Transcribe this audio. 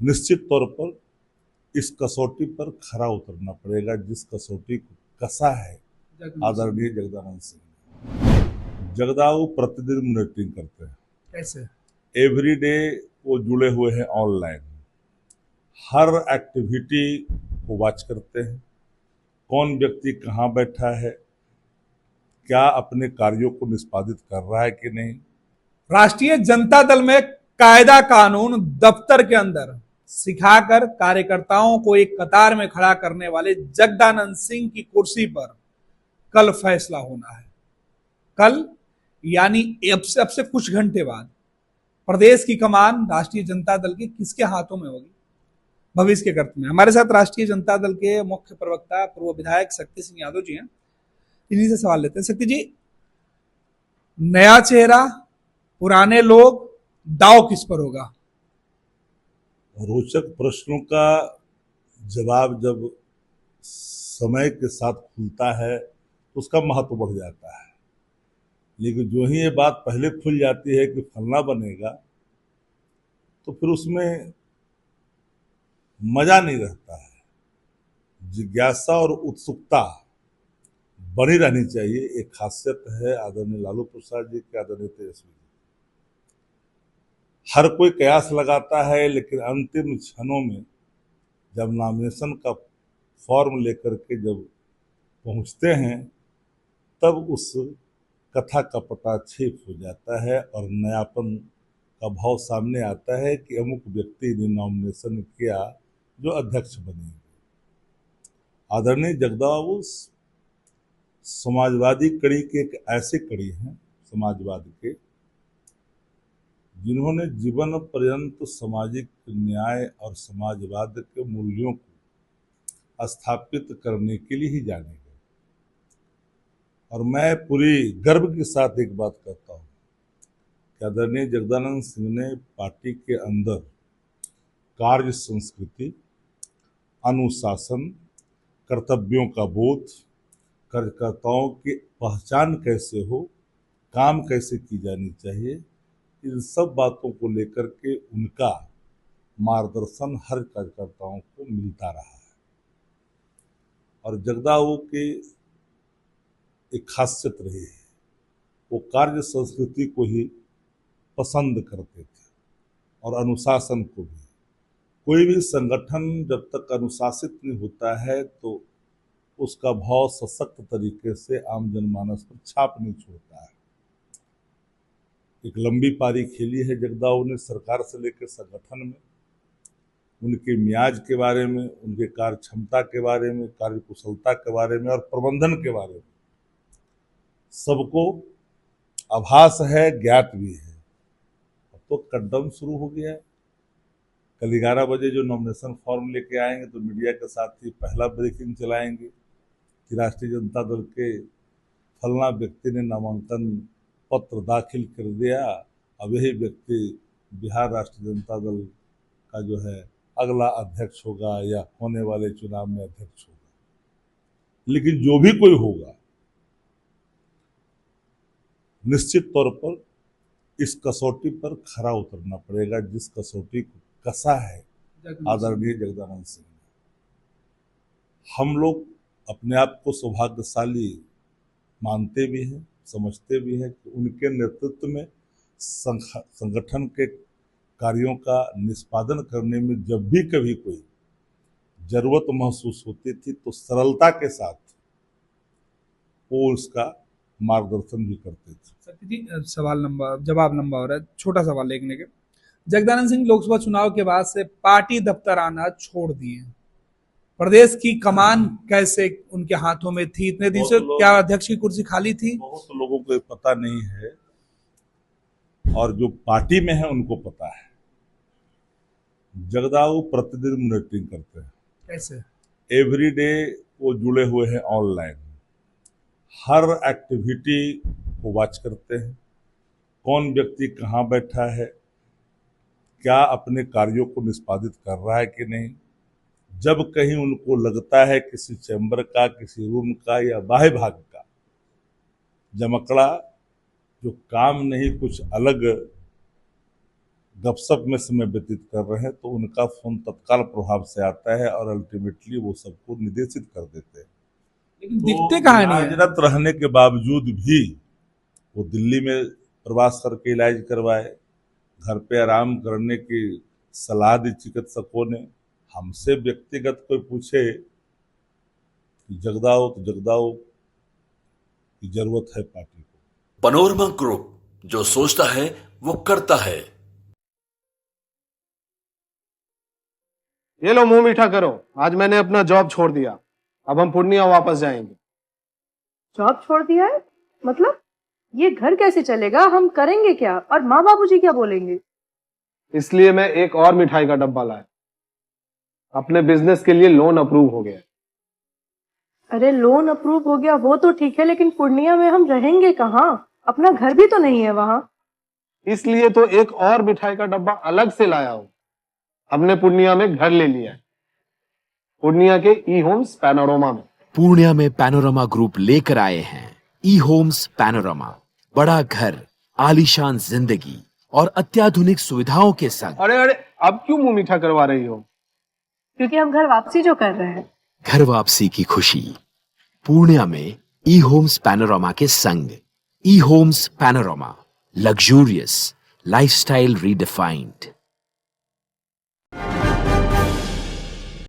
निश्चित तौर पर इस कसौटी पर खरा उतरना पड़ेगा जिस कसौटी को कसा है आदरणीय जगदानंद सिंह ने। जगदाऊ प्रतिदिन मॉनिटरिंग करते हैं, कैसे एवरी डे वो जुड़े हुए हैं ऑनलाइन, हर एक्टिविटी को वॉच करते हैं, कौन व्यक्ति कहाँ बैठा है, क्या अपने कार्यों को निष्पादित कर रहा है कि नहीं। राष्ट्रीय जनता दल में कायदा कानून दफ्तर के अंदर सिखाकर कार्यकर्ताओं को एक कतार में खड़ा करने वाले जगदानंद सिंह की कुर्सी पर कल फैसला होना है। कल यानी अब से कुछ घंटे बाद प्रदेश की कमान राष्ट्रीय जनता दल के किसके हाथों में होगी, भविष्य के कर्त में। हमारे साथ राष्ट्रीय जनता दल के मुख्य प्रवक्ता पूर्व विधायक शक्ति सिंह यादव जी हैं, इन्हीं से सवाल लेते हैं। शक्ति जी, नया चेहरा, पुराने लोग, दाव किस पर होगा? रोचक प्रश्नों का जवाब जब समय के साथ खुलता है तो उसका महत्व बढ़ जाता है, लेकिन जो ही ये बात पहले खुल जाती है कि फलना बनेगा तो फिर उसमें मजा नहीं रहता है। जिज्ञासा और उत्सुकता बनी रहनी चाहिए। एक खासियत है आदरणीय लालू प्रसाद जी की, आदरणीय तेजस्वी जी। हर कोई कयास लगाता है, लेकिन अंतिम क्षणों में जब नॉमिनेशन का फॉर्म लेकर के जब पहुंचते हैं तब उस कथा का पटाक्षेप हो जाता है और नयापन का भाव सामने आता है कि अमुक व्यक्ति ने नॉमिनेशन किया जो अध्यक्ष बनेंगे। आदरणीय जगदाऊ समाजवादी कड़ी के एक ऐसे कड़ी हैं समाजवाद के जिन्होंने जीवन पर्यंत सामाजिक न्याय और समाजवाद के मूल्यों को स्थापित करने के लिए ही जाने गए। और मैं पूरी गर्व के साथ एक बात कहता हूँ कि आदरणीय जगदानंद सिंह ने पार्टी के अंदर कार्य संस्कृति, अनुशासन, कर्तव्यों का बोध, कार्यकर्ताओं की पहचान कैसे हो, काम कैसे की जानी चाहिए, इन सब बातों को लेकर के उनका मार्गदर्शन हर कार्यकर्ताओं को मिलता रहा है। और जगदाऊ की एक खासियत रही है, वो कार्य संस्कृति को ही पसंद करते थे और अनुशासन को भी। कोई भी संगठन जब तक अनुशासित नहीं होता है तो उसका भाव सशक्त तरीके से आम जनमानस पर छाप नहीं छोड़ता है। एक लंबी पारी खेली है जगदाऊ ने सरकार से लेकर संगठन में, उनके मियाज के बारे में, उनके कार्य क्षमता के बारे में, कार्य कुशलता के बारे में और प्रबंधन के बारे में सबको आभास है, ज्ञात भी है। अब तो कटडाउन शुरू हो गया है। कल 11 बजे जो नॉमिनेशन फॉर्म लेके आएंगे तो मीडिया के साथ ही पहला ब्रेकिंग चलाएंगे कि राष्ट्रीय जनता दल के फलना व्यक्ति ने नामांकन पत्र दाखिल कर दिया, अब यही व्यक्ति बिहार राष्ट्रीय जनता दल का जो है अगला अध्यक्ष होगा या होने वाले चुनाव में अध्यक्ष होगा। लेकिन जो भी कोई होगा, निश्चित तौर पर इस कसौटी पर खरा उतरना पड़ेगा जिस कसौटी को कसा है आदरणीय जगदानंद सिंह ने। हम लोग अपने आप को सौभाग्यशाली मानते भी हैं, समझते भी हैं कि उनके नेतृत्व में संगठन के कार्यों का निष्पादन करने में जब भी कभी कोई जरूरत महसूस होती थी तो सरलता के साथ वो उसका मार्गदर्शन भी करते थे। सत्य जी, जवाब लंबा हो रहा है, छोटा सवाल लेने के। जगदानंद सिंह लोकसभा चुनाव के बाद से पार्टी दफ्तर आना छोड़ दिए। प्रदेश की कमान कैसे उनके हाथों में थी इतने दिन से? क्या अध्यक्ष की कुर्सी खाली थी? बहुत लोगों को पता नहीं है और जो पार्टी में है उनको पता है। जगदाऊ प्रतिदिन मॉनिटरिंग करते हैं, कैसे एवरी डे वो जुड़े हुए हैं ऑनलाइन, हर एक्टिविटी को वॉच करते हैं, कौन व्यक्ति कहाँ बैठा है, क्या अपने कार्यों को निष्पादित कर रहा है कि नहीं। जब कहीं उनको लगता है किसी चैम्बर का, किसी रूम का या बाह्य भाग का जमकड़ा जो काम नहीं कुछ अलग गपशप में समय व्यतीत कर रहे हैं, तो उनका फोन तत्काल प्रभाव से आता है और अल्टीमेटली वो सबको निर्देशित कर देते हैं। लेकिन दिखते कहाँ नहीं है। इलाजरत रहने के बावजूद भी वो दिल्ली में प्रवास करके इलाज करवाए, घर पे आराम करने की सलाह दी चिकित्सकों ने। हमसे व्यक्तिगत कोई पूछे कि जगदाओ तो जगदाओ की जरूरत है पार्टी को। पैनोरमा ग्रुप, जो सोचता है वो करता है। ये लो मुंह मीठा करो, आज मैंने अपना जॉब छोड़ दिया, अब हम पूर्णिया वापस जाएंगे। जॉब छोड़ दिया है? मतलब ये घर कैसे चलेगा? हम करेंगे क्या? और माँ बाबूजी क्या बोलेंगे? इसलिए मैं एक और मिठाई का डब्बा लाया। अपने बिजनेस के लिए लोन अप्रूव हो गया। अरे लोन अप्रूव हो गया वो तो ठीक है, लेकिन पूर्णिया में हम रहेंगे कहाँ? अपना घर भी तो नहीं है वहाँ। इसलिए तो एक और मिठाई का डब्बा अलग से लाया हूँ। हमने पूर्णिया में घर ले लिया है, पूर्णिया के ई होम्स पैनोरमा में। पूर्णिया में पैनोरमा ग्रुप लेकर आए हैं ई होम्स पैनोरमा। बड़ा घर, आलीशान जिंदगी और अत्याधुनिक सुविधाओं के संग। अरे अरे, अब क्यों मुंह मीठा करवा रही हो? क्योंकि हम घर वापसी जो कर रहे हैं। घर वापसी की खुशी पूर्णिया में ई होम्स पैनोरमा के संग। ई Homes Panorama, luxurious lifestyle redefined.